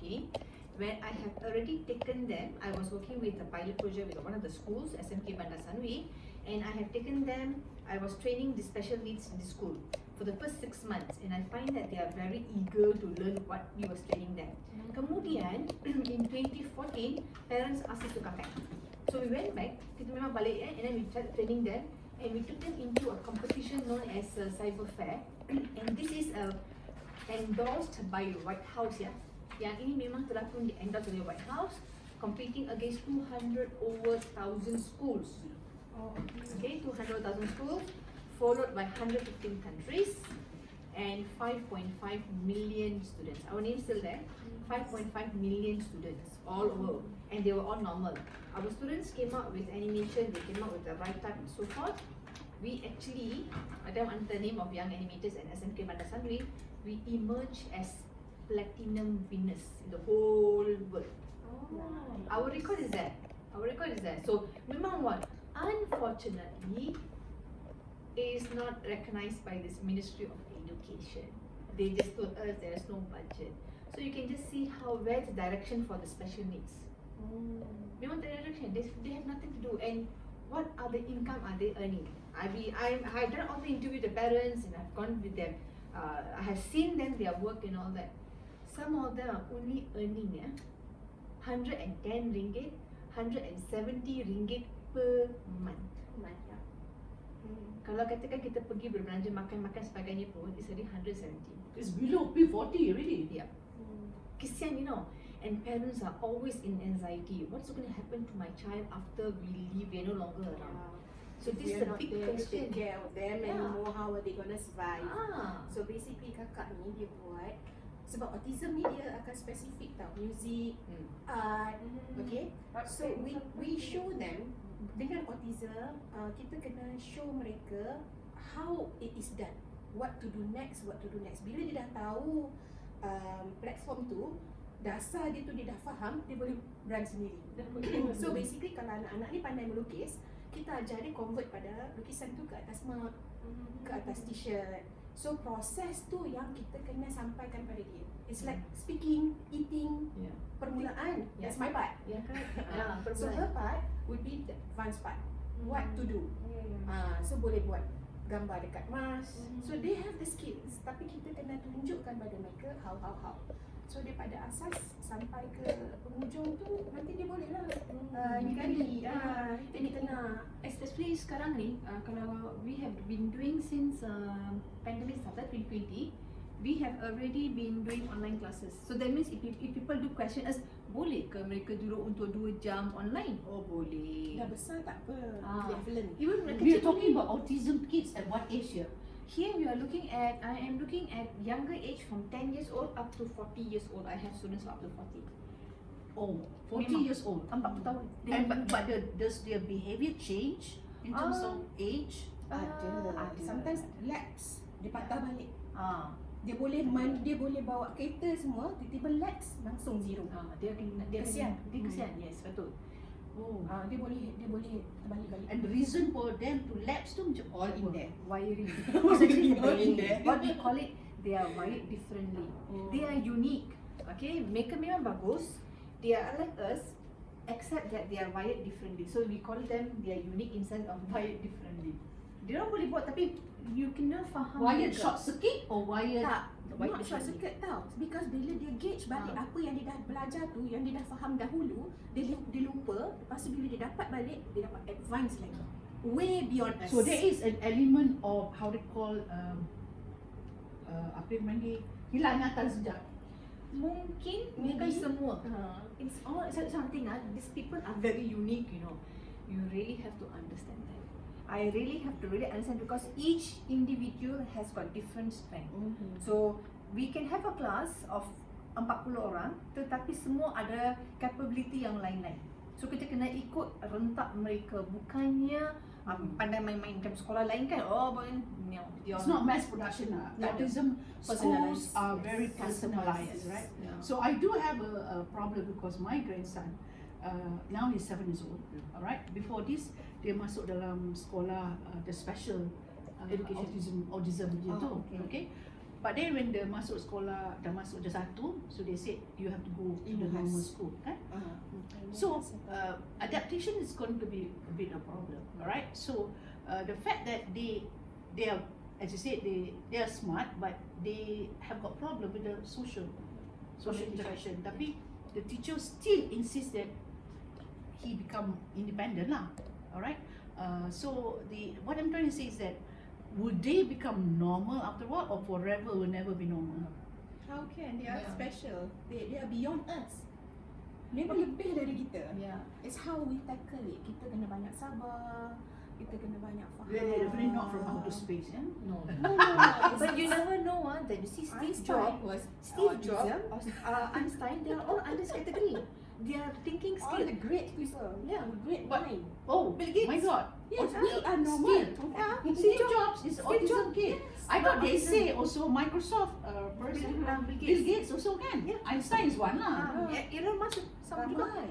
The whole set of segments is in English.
working, when I have already taken them, I was working with a pilot project with one of the schools, SMK Bandar Sanwi, and I have taken them, I was training the special needs in the school for the first 6 months, and I find that they are very eager to learn what we was training them. Kemudian, in 2014, parents asked us to come back. So we went back, kita memang balik and then we started training them, and we took them into a competition known as Cyber Fair, and this is endorsed by White House ya. Yang ini memang telah pun di-endorse oleh White House, competing against 200 over 1,000 schools. Okay, 200,000 schools, followed by 115 countries and 5.5 million students. Our name still there. 5.5 million students all over, and they were all normal. Our students came out with animation, they came out with the write-up and so forth. We actually, under the name of Young Animators and SMK Bandar Sanwi, we emerged as platinum winners in the whole world. Our record is there. Our record is there. So, memang what? Unfortunately, it is not recognized by this Ministry of Education. They just told us there is no budget. So you can just see how where's the direction for the special needs. Memang the direction, they have nothing to do. And what other income are they earning? I've done all the interview with the parents and I've gone with them. I have seen them, their work and all that. Some of them are only earning 110 ringgit, 170 ringgit per month. Kalau katakan kita pergi berbelanja makan-makan sebagainya pun, it's already 170. It's below P40 already. Yeah. Kesian, you know. And parents are always in anxiety. What's going to happen to my child after we leave? We're no longer around. So this is a big question. Take care of them and know how are they gonna survive. So basically kakak ni dia buat sebab autism ni dia akan spesifik tau, music, art, okay. So we show them dengan autism, kita kena show mereka how it is done, what to do next. Bila dia dah tahu platform tu, dasar dia tu dia dah faham, dia boleh run sendiri. So basically kalau anak-anak ni pandai melukis, kita ajar dia convert pada lukisan tu ke atas mug, ke atas t-shirt. So proses tu yang kita kena sampaikan pada dia. It's like speaking, eating, permulaan. That's my part. So her part would be the advanced part. What to do. So boleh buat gambar dekat mask. So they have the skills, tapi kita kena tunjukkan pada mereka how. So daripada asas sampai ke penghujung tu, nanti dia boleh lah nikari, dia kena. Especially sekarang ni, kalau we have been doing since pandemic started 2020, we have already been doing online classes. So that means if people do question us, boleh ke mereka duduk untuk 2 jam online? Oh boleh. Dah besar tak apa, levelan. Even mereka We are talking about autism kids at what age here? Here we are looking at, I am looking at younger age from 10 years old up to 40 years old. I have students up to 40. Oh, 40 Memang. years old. 40 tahun. And but does their behavior change in terms of age? Ada. Sometimes lapse, dia patah balik. Dia boleh bawa kereta semua, tiba-tiba lapse langsung zero. Dia Kesian. kesian. Yes, betul. Oh. Dia boleh terbalik-balik. And the reason for them to lapse tu macam All in there. Wiring. All in there. What we call it, they are wired differently. They are unique. Okay, mereka memang bagus. They are like us, except that they are wired differently. So we call them they are unique in sense of wired differently. Dia orang boleh buat tapi you kena faham. wired short circuit or wired? Tak, Wired not short circuit tau. Because bila dia gauge balik apa yang dia dah belajar tu, yang dia dah faham dahulu, dia lupa. Lepas tu bila dia dapat balik, dia dapat advance lagi, way beyond us. So there is an element of how they call apa yang panggil hilangatan sejak. Mungkin Maybe. bukan semua. It's all something. These people are very unique. You know, you really have to understand that. I really have to understand because each individual has got different strength. So we can have a class of 40 orang, tetapi semua ada capability yang lain-lain. So kita kena ikut rentak mereka, bukannya pandai main-main macam sekolah lain kan. It's not mass production. Autism schools are very personalized, right? Yeah. So I do have a problem because my grandson, now he's 7 years old. Alright, before this dia masuk dalam sekolah the special Education. autism dia tu. Okay. But then when dia masuk sekolah, dah masuk dah 1, so they said you have to go to the normal school, kan? So adaptation is going to be a bit of a problem, alright? So the fact that they are, as you said, they are smart, but they have got problem with the social interaction. Tapi the teacher still insists that he become independent lah, alright? So what I'm trying to say is that would they become normal after a while, or forever will never be normal? How can they are special? They are beyond us. Mereka lebih dari kita. Yeah. It's how we tackle it. Kita kena banyak sabar. Kita kena banyak faham. They're definitely not from outer space, eh? No. No. But you never know that you see Steve Jobs, Einstein, they are all under this category. They are thinking All skill. the great people. Yeah. Great But- mind. Oh, Bill Gates. my God! Yes, we are normal. Steve. Yeah. Steve Jobs is Steve autism Jobs, kid. yes. I thought they Autism. say also Microsoft person. Bill Gates also kan? Yeah. Einstein is one lah. Elon Musk sama juga. Ramai.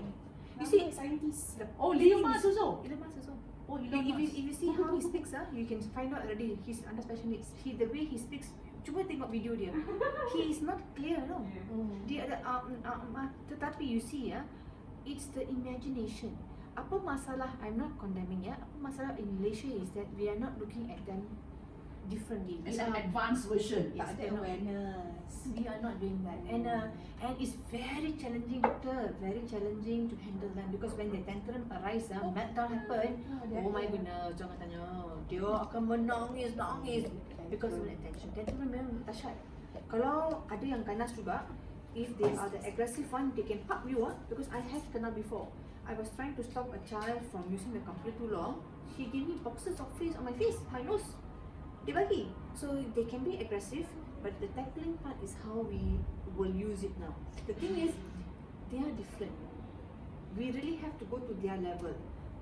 You see, scientists. Oh, Leo Musk also. Elon Musk also. Oh, Elon If Musk. you see how he speaks, you can find out already he's under special needs. The way he speaks, cuba tengok video dia. He is not clear, no. Dia ada tetapi you see it's the imagination. Apa masalah? I'm not condemning Apa masalah in Malaysia is that we are not looking at them differently. It's an advanced version. Tak ada awareness. We are not doing that, and it's very challenging, doctor. Very challenging to handle them because when the tantrum arise, meltdown happen. Oh my goodness, jangan tanya. Dia akan menangis because of the attention. Tantrum memang dahsyat. Kalau ada yang ganas juga, if they are the aggressive one, they can pop you because I have kena before. I was trying to stop a child from using the computer too long. She gave me boxes of face on my face, my nose. Dia bagi. So they can be aggressive, but the tackling part is how we will use it now. The thing is, they are different. We really have to go to their level.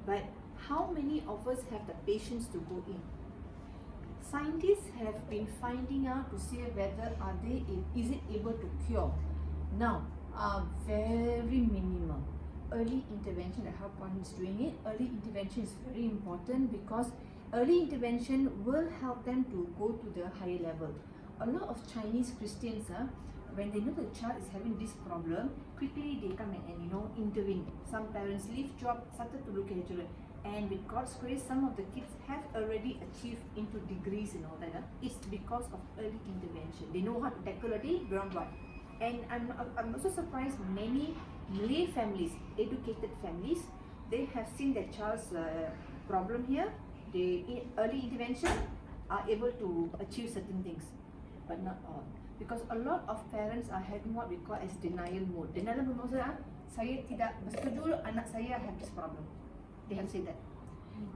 But how many of us have the patience to go in? Scientists have been finding out to see whether is it able to cure. Now, very minimal. Early intervention, like how one is doing it, early intervention is very important because early intervention will help them to go to the higher level. A lot of Chinese Christians, when they know the child is having this problem, quickly they come and intervene. Some parents leave job, started to look at the children. And with God's grace, some of the kids have already achieved into degrees and all that. It's because of early intervention. They know how to tackle a day beyond what. And I'm also surprised many Malay families, educated families, they have seen their child's problem here. They early intervention are able to achieve certain things, but not all. Because a lot of parents are having what we call as denial mode. Denial mode maksudnya, saya tidak bersetuju anak saya have this problem. They have said that.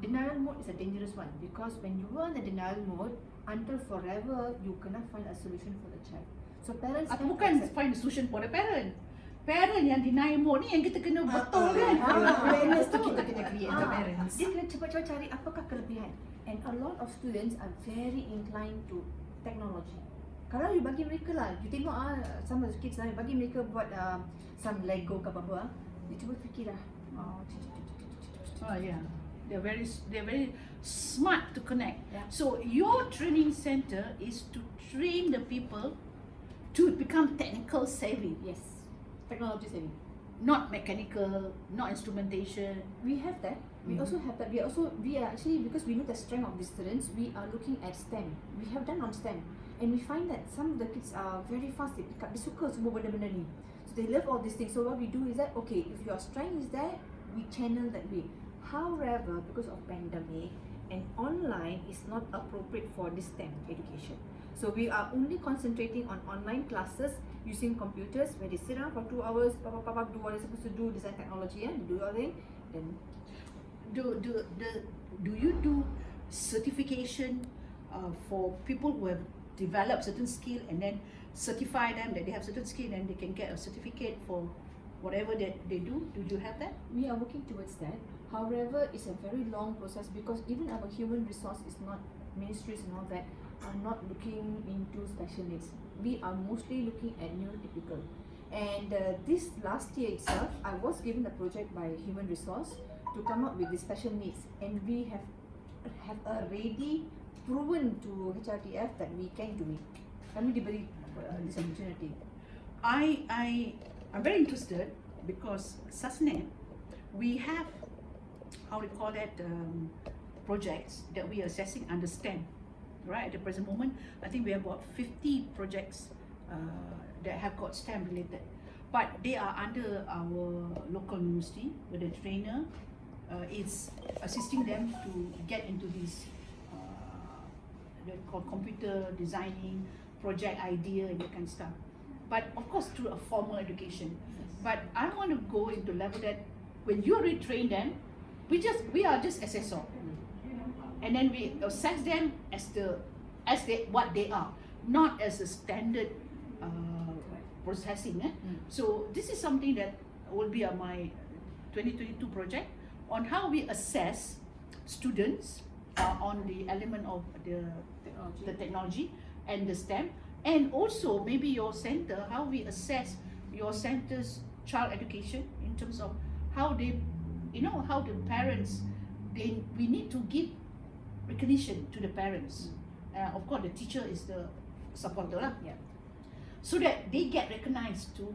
Denial mode is a dangerous one because when you are in the denial mode, until forever, you cannot find a solution for the child. So parents Aku bukan find a solution for the parent. Parent yang deny mode ni yang kita kena betul kan? Awareness tu kita kena create the parents. Dia kena cepat-cepat cari apakah kelebihan. And a lot of students are very inclined to technology. Kalau you bagi mereka lah, you tengok some of the kids bagi mereka buat some Lego ke apa-apa, dia cuba fikir lah. Oh yeah, they're very smart to connect. Yeah. So your training center is to train the people to become technical savvy. Yes, technology savvy. Not mechanical, not instrumentation. We have that. We also have that. We are actually, because we know the strength of the students, we are looking at STEM. We have done on STEM, and we find that some of the kids are very fast. They pick up. They suka semua benda-benda ni. So they love all these things. So what we do is that, okay, if your strength is there, we channel that way. However, because of pandemic and online is not appropriate for this STEM education. So we are only concentrating on online classes using computers where they sit down for 2 hours, do what they're supposed to do, design technology, they do your thing. Then do you do certification for people who have developed certain skill and then certify them that they have certain skill and they can get a certificate for whatever that they do? Do you have that? we are working towards that. However, it's a very long process because even our human resource is not, ministries and all that are not looking into special needs. We are mostly looking at neurotypical. And this last year itself, I was given a project by human resource to come up with the special needs, and we have already proven to HRTF that we can do it. kami diberi this opportunity. I'm very interested because SustNET, we have, how we call that, projects that we are assessing under STEM. Right, at the present moment, I think we have about 50 projects that have got STEM related. But they are under our local university, where the trainer is assisting them to get into these called computer designing, project idea, and that kind of stuff. But of course through a formal education. But I want to go into level that when you already train them, we are just assessor, and then we assess them as what they are, not as a standard processing. So this is something that will be my 2022 project on how we assess students on the element of the technology and the STEM, and also maybe your center, how we assess your center's child education in terms of how they, how the parents, we need to give recognition to the parents. Of course, the teacher is the supporter lah. Yeah. So that they get recognized to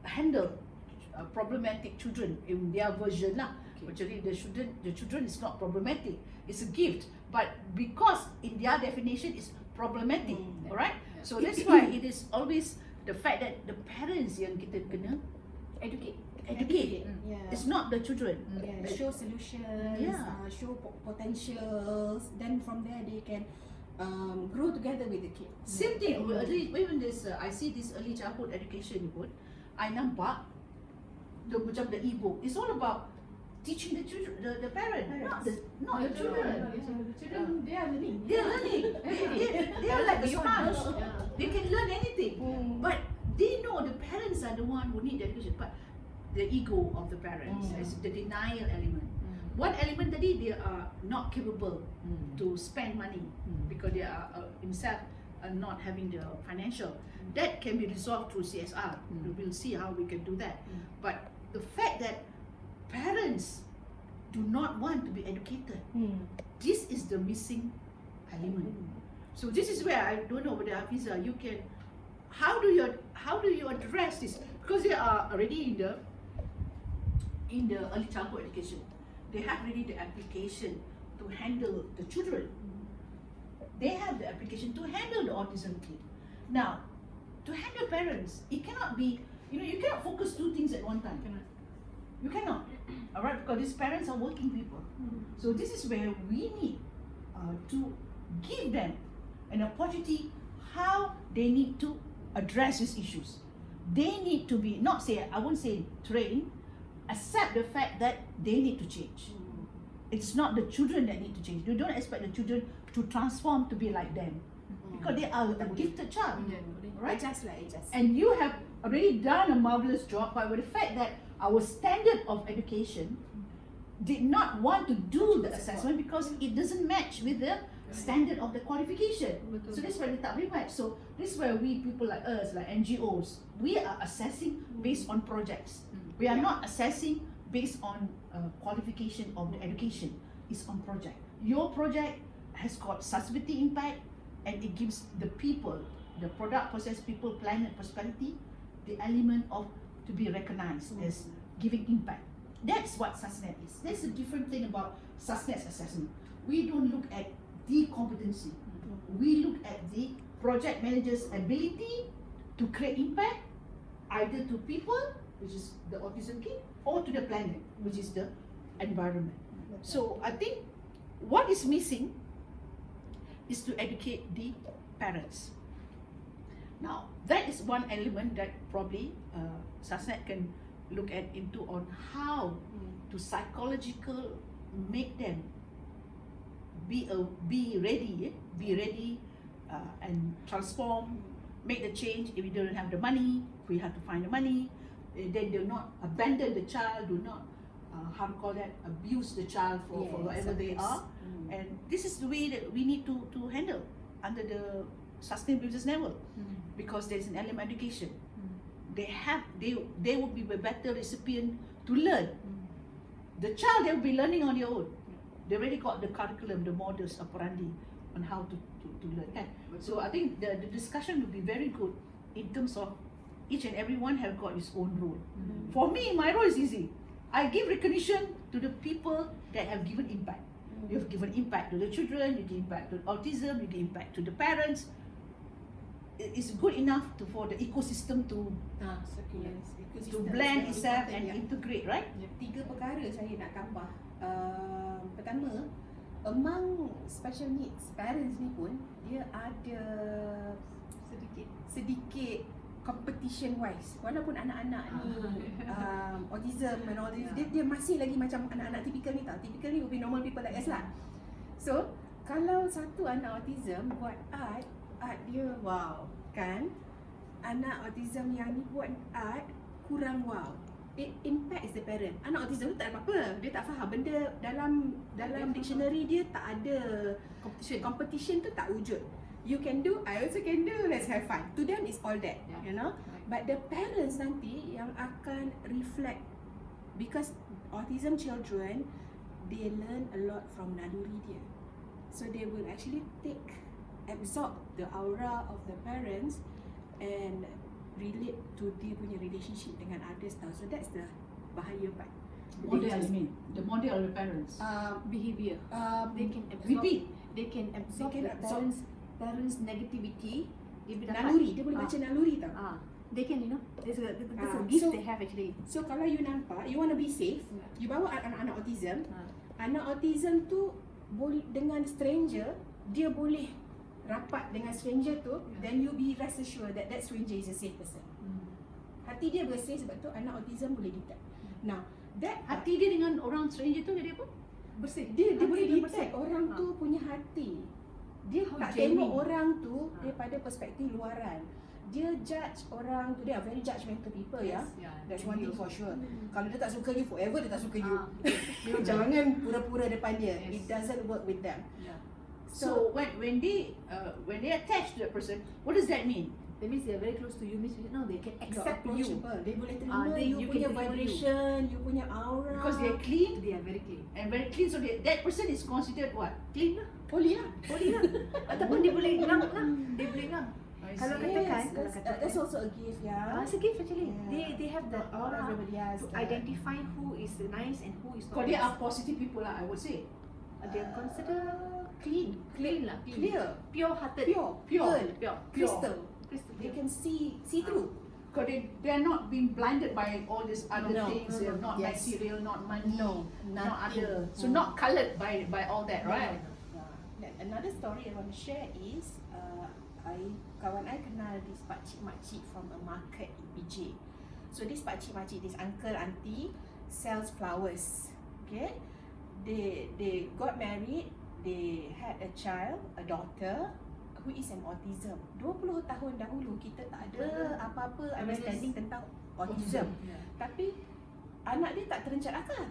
handle problematic children in their version lah. Actually, the children is not problematic; it's a gift. But because in their definition, it's problematic. Alright. So that's why it is always the fact that the parents yang kita kena educate. Yeah. It's not the children. Yeah, show solutions, Yeah. show potentials. Then from there they can grow together with the kids. Same thing. Even this, I see this early childhood education pun, I nampak macam the e-book. It's all about teaching the children, the parent, not the children. The children, they are learning. They are learning. They are like a sponge. They can learn anything. But they know the parents are the one who need the education. But the ego of the parents, is the denial element. One element tadi, they are not capable to spend money because they are himself not having the financial. That can be resolved through CSR. We'll see how we can do that. But the fact that parents do not want to be educated, this is the missing element. So this is where I don't know whether Hafizah, you can, how do you address this? Because they are already in the early childhood education. They have already the application to handle the children. They have the application to handle the autism kid. Now, to handle parents, it cannot be, you cannot focus two things at one time. You cannot. Alright, because these parents are working people. So this is where we need to give them an opportunity how they need to address these issues. They need to be, I won't say trained, accept the fact that they need to change. It's not the children that need to change. You don't expect the children to transform to be like them, because they are a gifted child, right? Adjust. And you have already done a marvelous job, but with the fact that our standard of education did not want to do the assessment because it doesn't match with the standard of the qualification. So this is why they tak boleh match. So this is where we, people like us, like NGOs, we are assessing based on projects. We are not assessing based on qualification of the education. It's on project. Your project has got sustainability impact, and it gives the people, the product, process, people, planet, prosperity, the element of to be recognized as giving impact. That's what SustNET is. That's a different thing about SustNET's assessment. We don't look at the competency. We look at the project manager's ability to create impact, either to people, which is the autism kid, or to the planet, which is the environment. So I think what is missing is to educate the parents. Now, that is one element that probably SustNET can look at into on how to psychological make them be ready and transform, make the change. If we don't have the money, we have to find the money. Then do not abandon the child, do not abuse the child for whatever they are. And this is the way that we need to handle under the sustainable business network, because there is an element education. They will be a better recipient to learn. The child, they will be learning on their own. They already got the curriculum, the modus operandi, on how to learn, kan? So I think the discussion will be very good in terms of each and everyone have got his own role. For me, my role is easy. I give recognition to the people that have given impact. You have given impact to the children, you give impact to autism, you give impact to the parents. It's good enough for the ecosystem to blend itself and integrate, right? 3 perkara saya nak tambah. Pertama, among special needs parents ni pun dia ada sedikit competition wise, walaupun anak-anak ni autism and all this, dia masih lagi macam anak-anak typical ni tau. Typical ni will be normal people like us lah. So kalau satu anak autism buat art dia wow, kan? Anak autism yang ni buat art kurang wow, it impacts the parent. Anak autism tu tak ada apa-apa, dia tak faham benda dalam dictionary dia tak ada competition tu tak wujud. You can do, I also can do, let's have fun. To them is all that, you know. But the parents nanti yang akan reflect, because autism children, they learn a lot from naluri dia. So they will actually absorb the aura of the parents and relate to dia punya relationship dengan others tau. So that's the bahaya part. Model, I mean, the model of the parents. Behavior. They can absorb. Repeat. They can absorb the parents' negativity. Naluri, dia boleh baca naluri tau. They can, you know, there's a so gift they have actually. So kalau you nampak, you want to be safe, you bawa anak-anak autism, anak autism tu boleh dengan stranger, dia boleh rapat dengan stranger tu, then you be rest assured that that stranger is a safe person. Hati dia bersih sebab tu anak autism boleh detect. Now, that Hati dia dengan orang stranger tu jadi apa? Bersih. dia boleh detect orang tu punya hati. Dia tak tengok orang tu daripada perspektif luaran. Dia judge orang tu, dia are very judgmental people, That's one thing for sure. Kalau dia tak suka you, forever dia tak suka you. Jangan pura-pura depan dia. It doesn't work with them. So when they attach to that person, what does that mean? That means they are very close to you. Means they can accept you. They boleh terima you you punya can terima vibration, you punya aura. Because they are clean They are very clean. and very clean, so that person is considered what? Clean lah. Poli lah. Boleh lah. Ataupun dia boleh ngam lah. Dia boleh ngam. Kalau katakan, That's also a gift, it's a gift actually. Yeah. They have the aura Everybody has to that. identify who is nice and who is not. Because they are positive people lah, I would say. They are considered clean, lah. clear, Pure-hearted. pure, Pure. crystal. They can see through. Because they are not being blinded by all these other things. They are not Yes. material, not money, No, not nothing. other. So not coloured by all that, right? Then another story I want to share is kawan I kenal this pakcik-makcik from a market in PJ. So this pakcik-makcik, this uncle auntie sells flowers. Okay, they got married. They had a child, a daughter, who is an autism. 20 tahun dahulu kita tak ada apa-apa understanding tentang autism. Tapi anak dia tak terencat akal.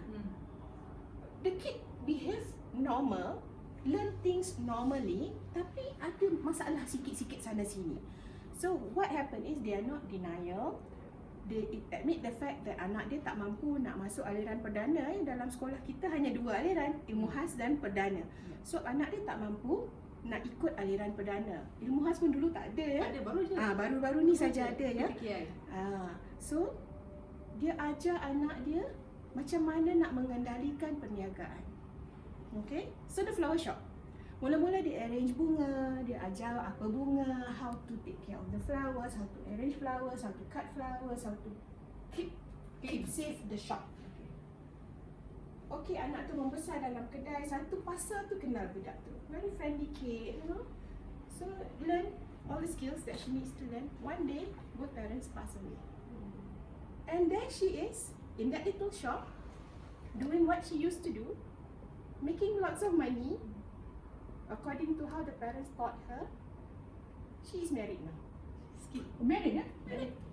The kid behave normal, learn things normally, tapi ada masalah sikit-sikit sana sini. So what happened is they are not denial. They admit the fact that anak dia tak mampu nak masuk aliran perdana. Dalam sekolah kita hanya 2 aliran, ilmu khas dan perdana. So anak dia tak mampu nak ikut aliran perdana. Ilmu khas pun dulu tak ada. Ada baru je. Baru-baru ni saja ada ya. PKI. So dia ajar anak dia macam mana nak mengendalikan perniagaan. Okay, so the flower shop. Mula-mula dia arrange bunga, dia ajar apa bunga, how to take care of the flowers, how to arrange flowers, how to cut flowers, how to keep safe the shop. Okay, anak tu membesar dalam kedai, satu pasar tu kenal budak tu. Very friendly kid, you know. So learn all the skills that she needs to learn. One day, both parents pass away. And there she is, in that little shop, doing what she used to do, making lots of money. According to how the parents taught her, she is married now. Skill. Married, ya?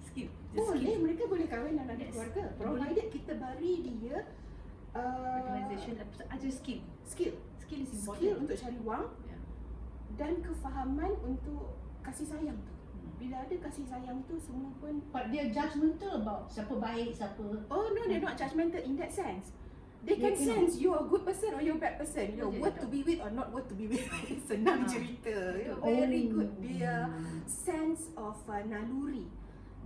Skill. Boleh, mereka boleh kahwin dan ada keluarga. Provided kita beri dia Organization aja skill. skill Skill is important. skill untuk cari wang Yeah. dan kefahaman untuk kasih sayang tu. Bila ada kasih sayang tu, semua pun But they are judgmental about siapa baik, siapa. oh no, they're not judgmental in that sense. They can sense you're a good person or you're a bad person. You're worth to be with or not worth to be with. Senang cerita. You're very good. Their sense of naluri,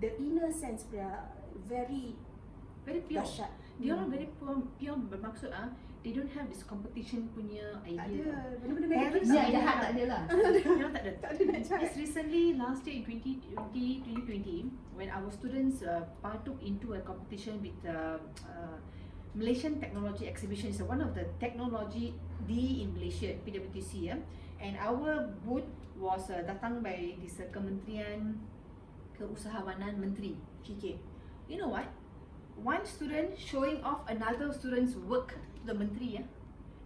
the inner sense, they are very pure. dahsyat. Dia orang very pure bermaksud they don't have this competition punya Tak ada. idea. Benda-benda Parents negatif. Niat jahat tak ada lah. Dia tak ada. Tak ada nak jahat. Just recently, last year in 2020, when our students partook into a competition with Malaysian Technology Exhibition. It's one of the technology in Malaysia, PWTC, and our booth was datang by this Kementerian Keusahawanan Menteri, KK. You know what? One student showing off another student's work to the Menteri,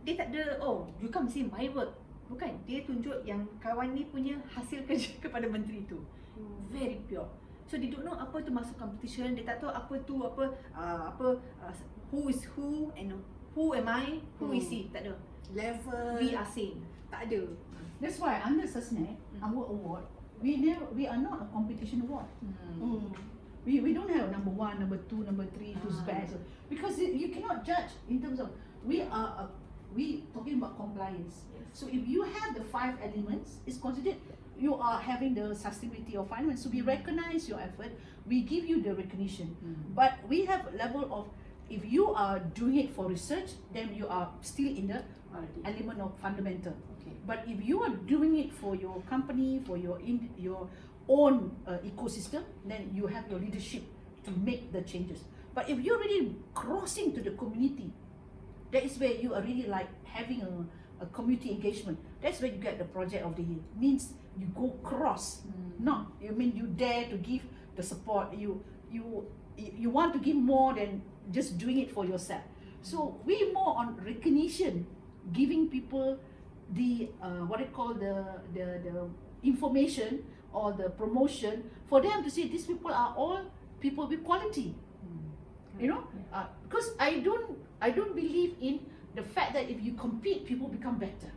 dia tak ada, oh, you come see my work. Bukan, dia tunjuk yang kawan ni punya hasil kerja kepada Menteri tu. Very pure. So they don't know apa tu masuk competition, dia tak tahu apa tu who is who and who am I, who is he, tak ada. Level. We are same. Tak ada. That's why under SustNET, our award, we are not a competition award. We don't have number 1, number 2, number 3 who's best, because you cannot judge in terms of we talking about compliance. Yes. So if you have the 5 elements, it's considered you are having the sustainability of finance. So we recognize your effort, we give you the recognition. But we have a level of, if you are doing it for research, then you are still in the element of fundamental. Okay. But if you are doing it for your company, for your own ecosystem, then you have your leadership to make the changes. But if you're really crossing to the community, that is where you are really like having a community engagement. That's where you get the project of the year. Means you go cross, not you mean you dare to give the support. You want to give more than just doing it for yourself. So we more on recognition, giving people the what I call the information or the promotion for them to see these people are all people with quality. You know, because I don't believe in the fact that if you compete, people become better.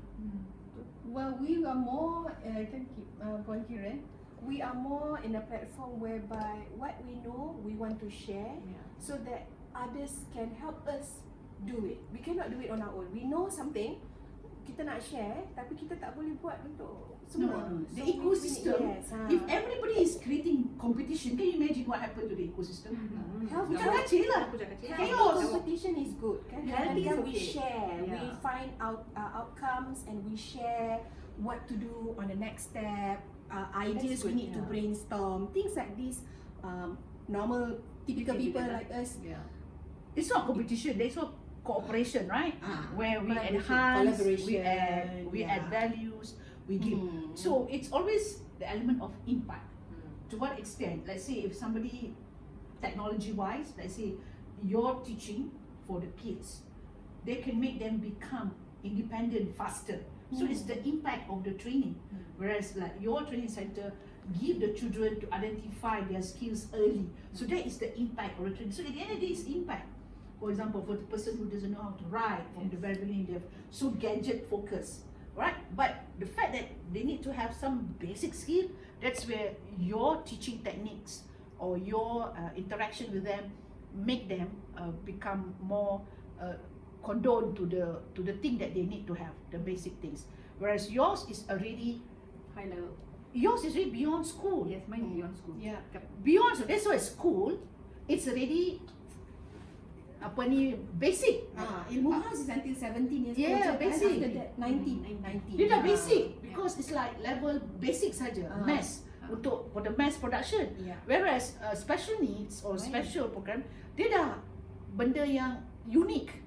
Well, we are more, thank you, Puan Kiran. We are more in a platform whereby what we know, we want to share, so that others can help us do it. We cannot do it on our own. We know something, kita nak share, tapi kita tak boleh buat untuk semua. No. So The we ecosystem, yes, if everybody is creating competition, can you imagine what happened to the ecosystem? healthy Bukan kacil lah. Chaos. competition is good. Kan? Healthy is Kadang-kadang we okay. share, we Yeah. find out outcomes and we share what to do on the next step, ideas good, we need to yeah. brainstorm, things like this. Normal, typical can do people that. like us. Yeah. It's not competition, there's no cooperation, right? Where we Collaboration. enhance, Collaboration, we add values, we give. Mm. So it's always the element of impact. To what extent? Let's say if somebody, technology-wise, let's say you're teaching for the kids, they can make them become independent faster. So it's the impact of the training. Whereas like your training center give the children to identify their skills early. So that is the impact of the training. So at the end of the day, it's impact. For example, for the person who doesn't know how to write from the very beginning, they're so gadget focused, right? But the fact that they need to have some basic skill, that's where your teaching techniques or your interaction with them make them become more condoned to the thing that they need to have, the basic things. Whereas yours is already High level. yours is really beyond school. Yes, mine is beyond school. Yeah. Beyond, so that's why school, it's already basic. Ilmu house is until 17 years Yeah, old. basic. After that, 19. Dia dah basic because it's like level basic saja, maths for the maths production. Yeah. Whereas special needs or special program, dia dah benda yang unique.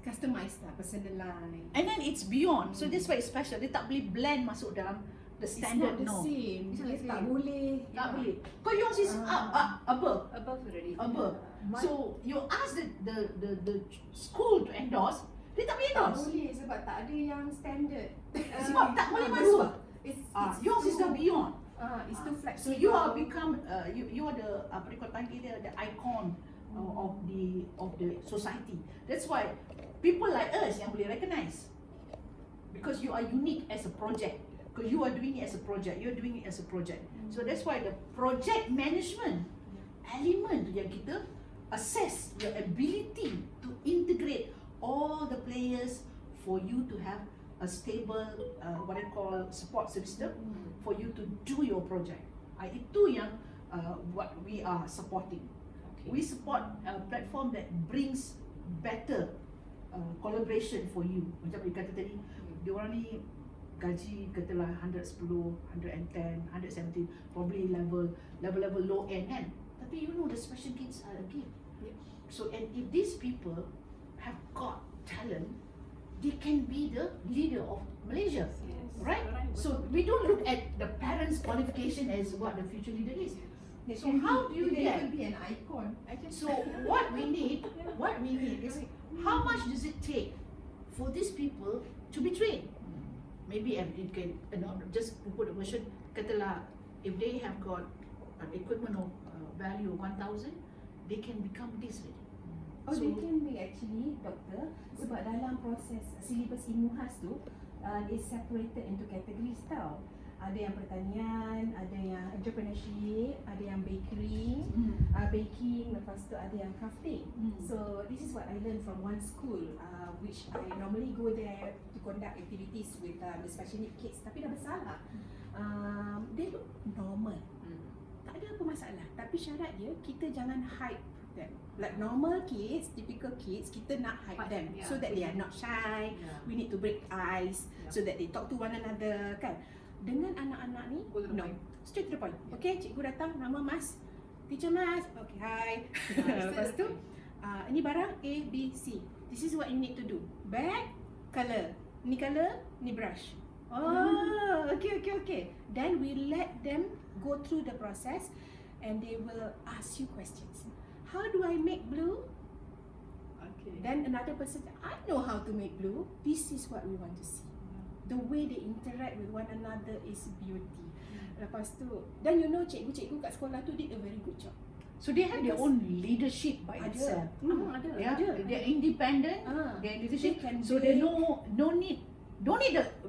Customized lah, personalized. And then it's beyond. So that's why it's special. Dia tak boleh blend masuk dalam the standard It's not norm. the same. It's not the Tak same. boleh. Tak boleh. Because yours is above. Above already. Above. My- So you ask the school to endorse, dia tak boleh Tak endorse. boleh sebab tak ada yang standard. Sebab tak boleh masuk. It's Yours is the beyond. It's too So flexible. you are become you are the apa dia panggil dia, the icon of the society. That's why people like us yang boleh recognize, because you are unique as a project. Because you are doing it as a project, you're doing it as a project. So that's why the project management element tu yang kita assess your ability to integrate all the players for you to have a stable what I call support system for you to do your project. Itu yang what we are supporting. We support a platform that brings better collaboration for you. Macam you kata tadi, diorang ni gaji katalah 110, 110, 117, probably level low end kan. Tapi you know the special kids are a gift. So and if these people have got talent, they can be the leader of Malaysia, right? So we don't look at the parents' qualification as what the future leader is. So how do you do that? be an icon. So what we need is how much does it take for these people to be trained? Maybe it can just put a version. Katalah if they have got an equipment of value 1,000, they can become this ready. They can be actually, doktor, sebab dalam proses silibus IMUHAS tu, is separated into categories tau. Ada yang pertanian, ada yang entrepreneurship, ada yang bakery, baking, lepas tu ada yang crafting. So this is what I learned from one school, which I normally go there to conduct activities with the special need kids. Tapi dah besar lah. They look normal. Tak ada apa masalah. Tapi syarat dia, kita jangan hype them. Like normal kids, typical kids, kita nak hype them so that they are not shy. We need to break ice so that they talk to one another, kan? Dengan anak-anak ni, no, straight to the point. Okay, cikgu datang, nama Mas, teacher Mas, okay, hi. Lepas tu, ini barang A, B, C. This is what you need to do. Bag, color. Ni color, ni brush. Oh, okay. Then we let them go through the process and they will ask you questions. How do I make blue? Okay. Then another person, I know how to make blue. This is what we want to see. The way they interact with one another is beauty. Lepas tu, then you know cikgu-cikgu kat sekolah tu did a very good job. So they have their own leadership by itself. Ada. They're independent. Their leadership. So they don't need the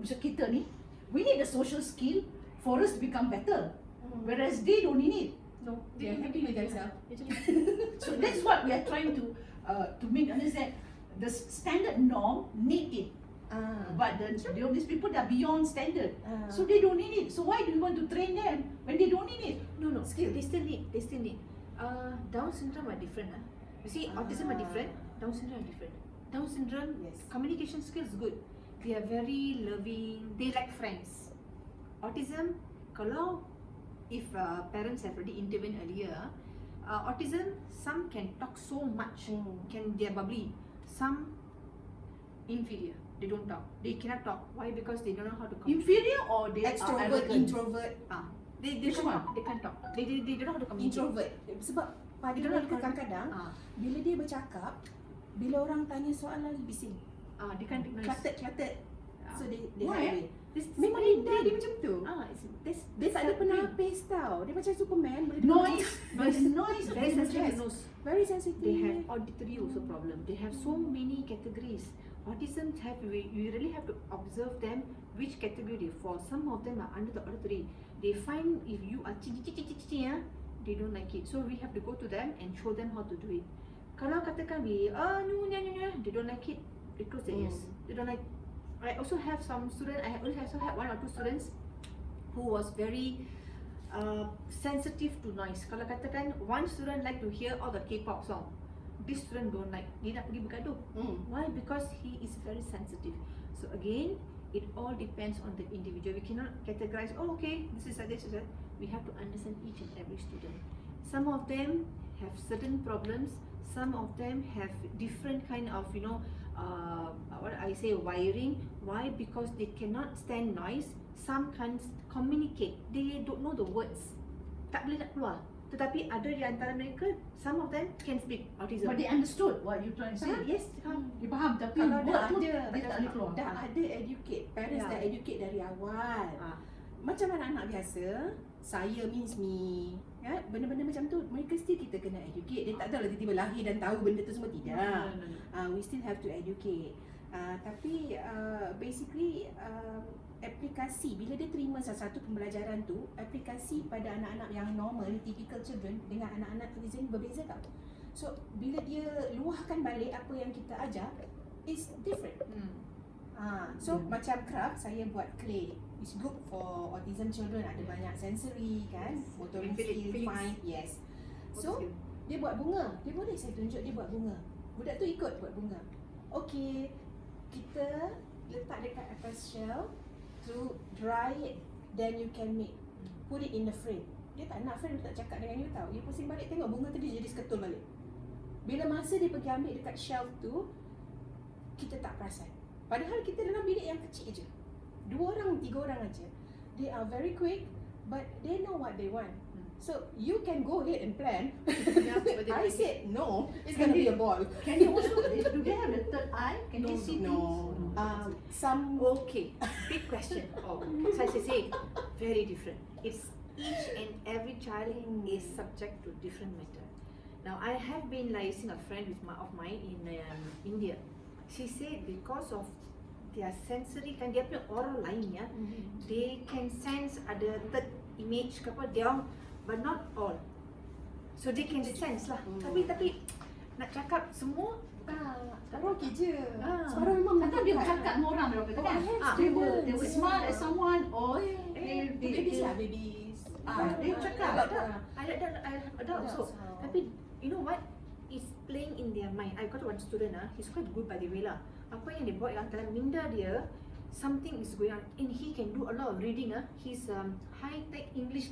macam kita ni. We need the social skill for us to become better. Whereas they don't need it. No, they are happy with themselves. So that's what we are trying to make understand. The standard norm need it. But these people that are beyond standard, so they don't need it. So why do you want to train them when they don't need it? No, skill. They still need. Down syndrome are different. You see, autism are different. Down syndrome are different. Down syndrome, communication skills good. They are very loving. They like friends. Autism, kalau if parents have already intervened earlier, autism, some can talk so much. They are bubbly. Some inferior. They don't talk. They cannot talk. Why? Because they don't know how to communicate. Inferior or they Extrovert, are arrogant? introvert. They Which can't one? talk. They can't talk. They don't know how to communicate. Introvert. Sebab pada mereka kadang-kadang bila dia bercakap, bila orang tanya soalan bising. They can't take noise. Cluttered. So they Why, hide it. Memang Dia macam tu. Dia tak ada penapis tau. Dia macam Superman. Boleh Noise. The noise. Very sensitive nose. Very sensitive. They have auditory also problem. They have so many categories. Autism have, you really have to observe them which category they fall. Some of them are under the auditory. They find if you are they don't like it. So we have to go to them and show them how to do it. Kalau katakan we they don't like it, they close their ears. They don't like. I also have some students. I also had 1 or 2 students who was very sensitive to noise. Kalau katakan one student like to hear all the K-pop song, this student don't like. Dia nak pergi bergaduh. Why? Because he is very sensitive. So again, it all depends on the individual. We cannot categorize. Oh, okay, this is that. We have to understand each and every student. Some of them have certain problems. Some of them have different kind of wiring. Why? Because they cannot stand noise. Some can't communicate. They don't know the words. Tak boleh nak keluar. Tetapi ada di antara mereka, some of them can speak autism. But they understood what you trying to say. Yes, Dia faham tapi kalau buat dah tu ada, dia tak boleh keluar. dah ada educate, parents dah educate dari awal. Macam anak-anak biasa, saya means me, ya, benda-benda macam tu, mereka still kita kena educate. Dia tak tahu lah tiba-tiba lahir dan tahu benda tu semua, tidak. We still have to educate. Tapi basically aplikasi, bila dia terima satu pembelajaran tu, aplikasi pada anak-anak yang normal, typical children dengan anak-anak autism berbeza tau. So bila dia luahkan balik apa yang kita ajar, is different. So macam craft, saya buat clay. It's good for autism children. Ada banyak sensory kan, motoring skill, fine. Yes. So dia buat bunga. Dia boleh saya tunjuk dia buat bunga. Budak tu ikut buat bunga. Okay, kita letak dekat atas shelf to dry it, then you can make. Put it in the frame. Dia tak nak frame, dia tak cakap dengan you tau. You pusing balik tengok bunga tu dia jadi seketul balik. Bila masa dia pergi ambil dekat shelf tu, kita tak perasan. Padahal kita dalam bilik yang kecil je. 2 orang, 3 orang aja. They are very quick, but they know what they want. So you can go ahead and plan. I said no, it's gonna be a ball. Can you also, do they have the third eye? Can they see No. things? Some Okay, big question. So I say very different. It's each and every child is subject to different matter. Now I have been liaising a friend of mine in India. She said because of their sensory kan dia punya oral line ya, they can sense ada third image ke apa dia, but not all. So they can sense lah. Tapi nak cakap semua separuh okey je. Separuh memang Takkan dia cakap dengan orang berapa kan? They will smile at someone or babies lah, babies. Dia cakap I adult also. Tapi you know what? It's playing in their mind. I got one student he's quite good by the way lah. Apa yang dia buat dalam minda dia, something is going on and he can do a lot of reading He's high tech English.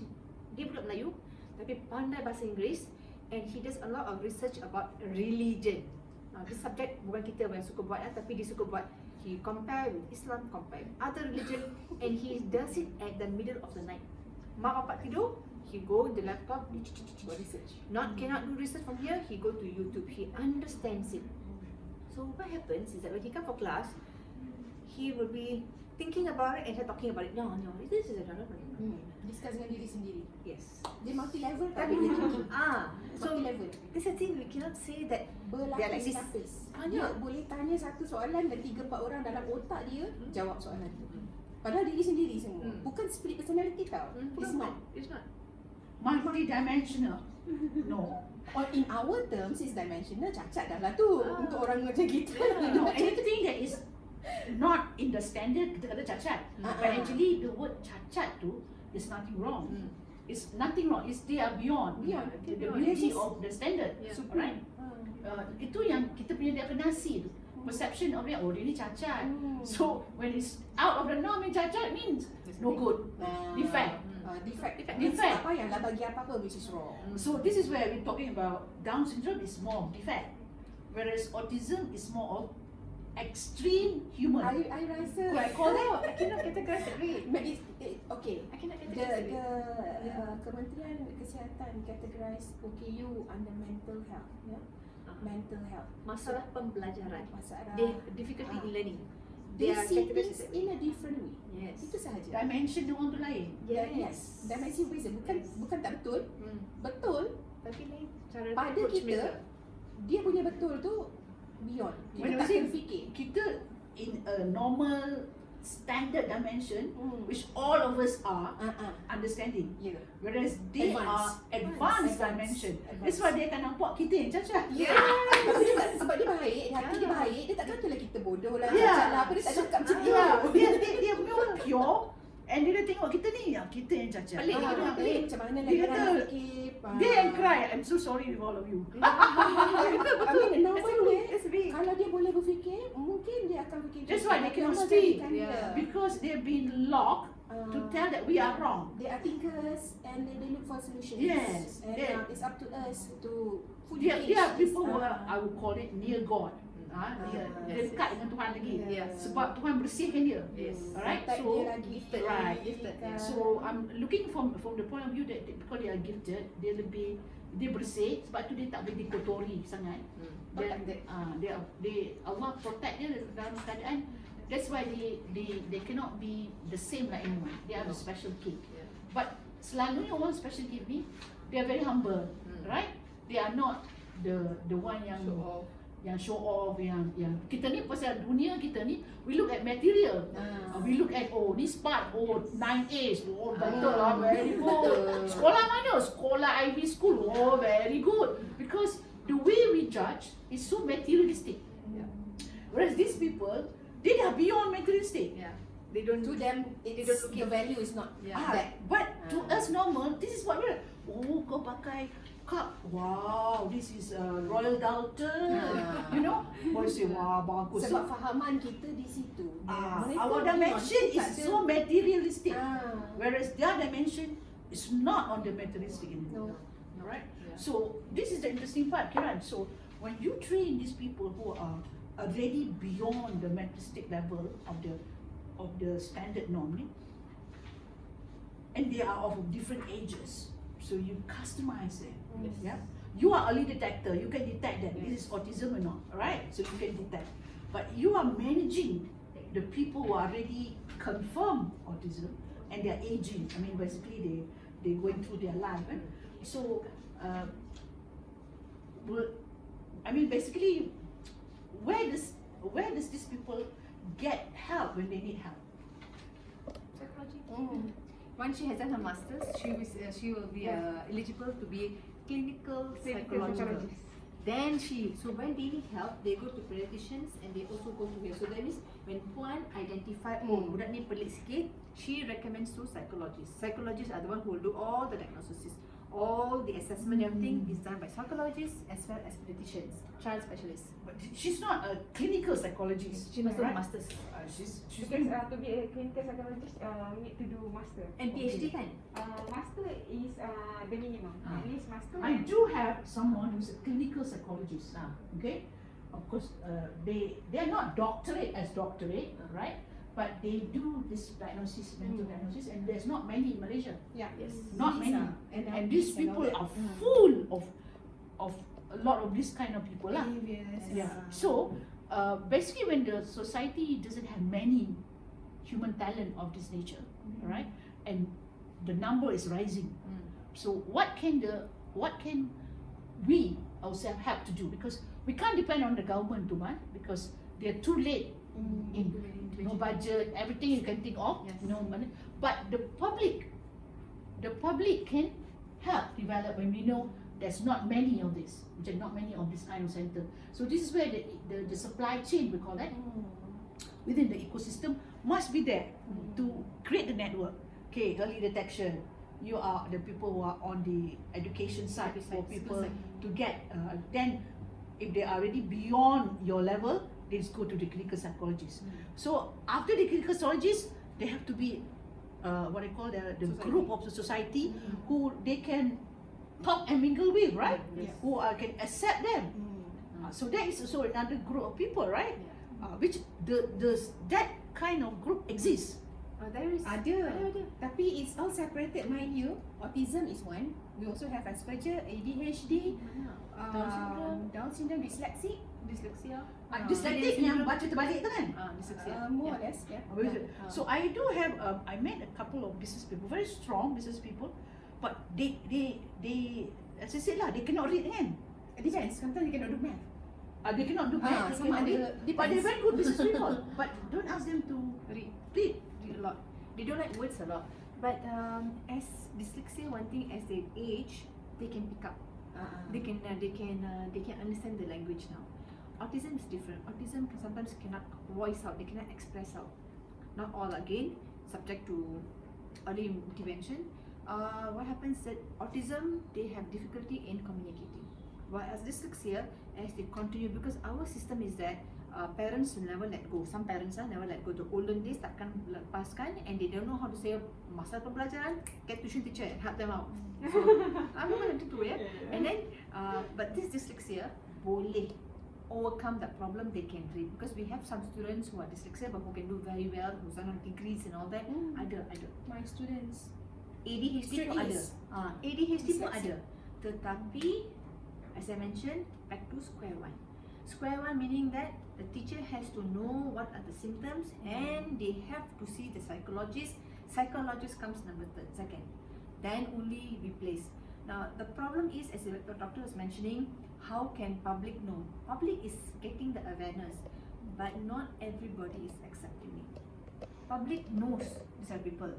Dia budak Melayu tapi pandai bahasa Inggeris and he does a lot of research about religion. This subject bukan kita yang suka buat tapi dia suka buat. He compare with Islam, compare with other religion and he does it at the middle of the night. Mak bapak tidur, he go in the laptop, buat research. Cannot do research from here, he go to YouTube. He understands it. So what happens is that when he come for class, he will be thinking about it and talking about it. No, this is another problem. Discuss dengan diri sendiri. Yes. Dia multi level tapi dia thinking. So multi level. this is the thing, we cannot say that they are like this. Berlapis-lapis. Dia boleh tanya satu soalan dan 3-4 orang dalam otak dia jawab soalan tu. Padahal diri sendiri semua. Bukan split personality tau. It's not. It's not. multi-dimensional. No. Or in our terms is dimensional, cacat dah lah tu untuk orang macam kita. No, anything that is not in the standard kita kata cacat. But actually the word cacat tu is nothing wrong. It's nothing wrong. It's they are beyond the beauty of the standard. Right? Itu yang kita punya definasi tu. Perception of it, oh dia ni cacat. So when it's out of the norm, cacat means no good. Defect. Defect. Defect. Tak payahlah bagi apa-apa which is wrong. So this is where we're talking about Down syndrome is more of defect, whereas autism is more of extreme human. I rasa I call that. I cannot categorize it way. Okay. I cannot The categorize it. Kementerian Kesihatan categorize OKU under mental health, mental health. Masalah pembelajaran. Masalah Difficulty in learning. they are see categorized things that way. in a different way. Yes. Itu sahaja. Dimension dia orang tu lain. Yes. Dimensi beza. Bukan tak betul. Betul. Tapi lain cara Pada approach kita, mereka. dia punya betul tu beyond. When Kita we tak say akan fikir. kita in a normal standard dimension, which all of us are understanding. Yeah. Whereas they are advanced dimension. That's why dia akan nampak kita yang cacat. Sebab dia baik, hati dia baik, dia tak katalah kita bodoh lah, Yeah. cacat lah, apa dia tak cakap macam tu. Dia memang pure. And dia tengok kita ni, kita yang cacat. Pelik, dia kena pelik. Macam mana Dia lagi kata, orang nak fikir. Dia yang cry, I'm so sorry with all of you. I mean, normal way, That's big. kalau dia boleh berfikir, mungkin dia akan fikir. That's why they cannot Normal speak. jadikan dia. Because they've been locked to tell that we are wrong. They are thinkers and they look for solutions. Yes. And it's up to us to There are people who are, I would call it near God. Dia dekat dengan Tuhan lagi. Yes. Sebab Tuhan bersihkan dia. Yes. Alright, Type so dia lagi gifted. right. Gifted, yeah. So I'm looking from the point of view that because they are gifted, dia bersih sebab tu dia tak boleh dikotori sangat. Dia Allah protect dia dalam keadaan. That's why they cannot be the same like anyone. They are the special kid. Yeah. But selalunya orang special kid ni, they are very humble, right? They are not the one yang show off, yang kita ni pasal dunia kita ni, we look at material. We look at this part, 9 A's, betul lah, very good. Sekolah mana? Sekolah Ivy School, very good. Because the way we judge is so materialistic. Whereas these people, they are beyond materialistic. Yeah. They don't. To them, They it's, don't look the it. value is not Yeah. that. But to us normal, this is what we're. Oh, kau pakai cup. Wow, this is Royal Dalton. Ah. You know, boy say wow bagus. Sebab fahaman kita di situ. Our dimension is so materialistic, Ah. whereas their dimension is not on the materialistic anymore. No. Right? Yeah. So this is the interesting part, Kiran. So when you train these people who are already beyond the materialistic level of the standard norm, and they are of different ages, so you customize them. Yes. Yeah, you are early detector. You can detect that this is autism or not, right? So you can detect. But you are managing the people who are already confirmed autism and they are aging. I mean, basically they going through their life. Right? So, I mean, basically, where does these people get help when they need help? Psychology. Mm. Once she has done her masters, she will be eligible to be clinical psychologist. Then so when they need help, they go to pediatricians and they also go to here. So that means when Puan identify, budak ni pelik sikit, she recommends to psychologists. Psychologists are the one who will do all the diagnosis. All the assessment, everything is done by psychologists as well as pediatricians, child specialists. But she's not a clinical psychologist. She must do right? masters. She's Because doing. to be a clinical psychologist, we need to do master. And PhD kan? Master is the minimum. Ah. At least master. I do have someone who's a clinical psychologist. Okay, of course, they are not doctorate as doctorate, right? But they do this diagnosis, mental diagnosis, and there's not many in Malaysia. Yeah. Yes. Not many. And And these and all people that. are full of a lot of this kind of people lah. Behaviors. Yeah. So basically, when the society doesn't have many human talent of this nature, right, and the number is rising. So what can we ourselves have to do? Because we can't depend on the government too much because they're too late in no budget, everything you can think of, Yes. no money. But the public can help develop when we know there's not many of this, not many of this kind of center. So this is where the supply chain, we call that, within the ecosystem must be there to create the network. Okay, early detection. You are the people who are on the education side for people to get. Then, if they are already beyond your level, they just go to the clinical psychologist. So after the clinical psychologist, they have to be what I call the group of the society who they can talk and mingle with, right? Yes. Who can accept them. So that is also another group of people, right? Which that kind of group exists. There is. Ada. Tapi it's all separated, mind you. Autism is one. We also have Asperger, ADHD, Down syndrome, dyslexic. Dyslexia. Dyslexic yang baca terbalik tu kan? Dyslexia. More or less, yeah. So I do have I met a couple of business people, very strong business people, but they as I said lah, they cannot read kan? It depends. Sometimes they cannot do math. They cannot do math, they some cannot ada read, but depends. they're very good business people. But don't ask them to Read. read. Read a lot. They don't like words a lot. But as dyslexia, one thing, as they age, they can pick up. They can understand the language now. Autism is different. Autism sometimes cannot voice out. They cannot express out. Not all again, subject to early intervention. What happens that autism, they have difficulty in communicating. Whereas dyslexia, as they continue, because our system is that parents will never let go. Some parents never let go. The olden days takkan lepaskan, and they don't know how to say masa pembelajaran, get tuition teacher and help them out. So I'm not going to do it. And then, but this dyslexia boleh overcome that problem. They can read, because we have some students who are dyslexia but who can do very well, who's done degrees and all that. Ada. My students. ADHD pun Straight ada. A's. ADHD pun Dyslexia. ada. Tetapi, as I mentioned, back to square one. Square one meaning that the teacher has to know what are the symptoms and they have to see the psychologist. Psychologist comes second. Then only we place. Now the problem is, as the doctor was mentioning, how can public know? Public is getting the awareness, but not everybody is accepting it. Public knows these are people,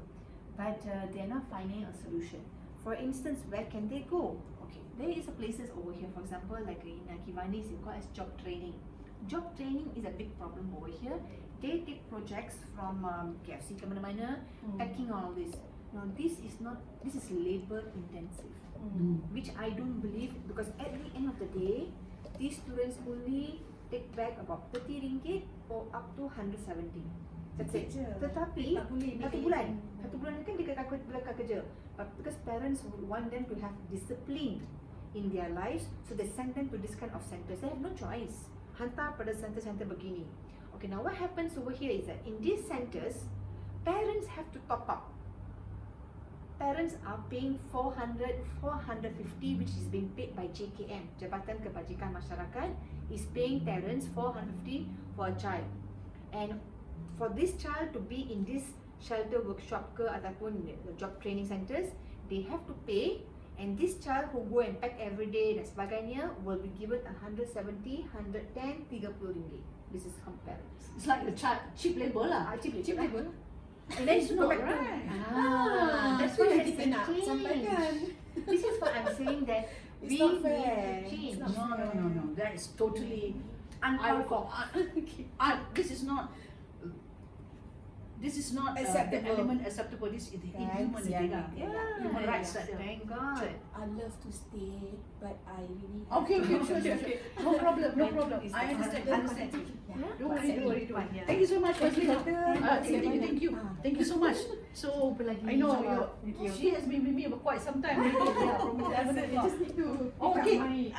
but they are not finding a solution. For instance, where can they go? Okay, there is a places over here, for example, like in Kivani, it's called as job training. job training is a big problem over here. They take projects from KFC ke mana-mana, packing all this. Now this is labor intensive, which I don't believe, because at the end of the day, these students only take back about 30 ringgit or up to 170. That's it. Tetapi satu bulan ni kan dia kena kerja. But because parents would want them to have discipline in their lives, so they send them to this kind of centers. They have no choice. Hantar pada center-center begini. Okay, now what happens over here is that in these centers, parents have to top up. Parents are paying 400, 450, which is being paid by JKM, Jabatan Kebajikan Masyarakat, is paying parents 450 for a child. And for this child to be in this shelter workshop ke ataupun job training centers, they have to pay, and this child who go and pack every day dan sebagainya will be given 170, 110, 30 ringgit. This is from parents. It's like the cheap labor lah. Cheap Cheap labor. And then It's go not back to right. that's what yang has kita to nak change. sampaikan. This is what I'm saying, that It's we not need fair. to change. It's not No. That is totally Uncalled for. This is not the Acceptable. element acceptable. This is inhuman. Yeah. Human rights. Thank God. I love to stay, but I really Okay, sure. No problem. Is I the understand. Yeah. Don't worry. Yeah. Thank you so much, Mazelan. Okay. Thank you so much. So Jumpa lagi, I know insyaAllah. she has been with me for quite some time. From 11 o'clock. Just need to Okay. Baik.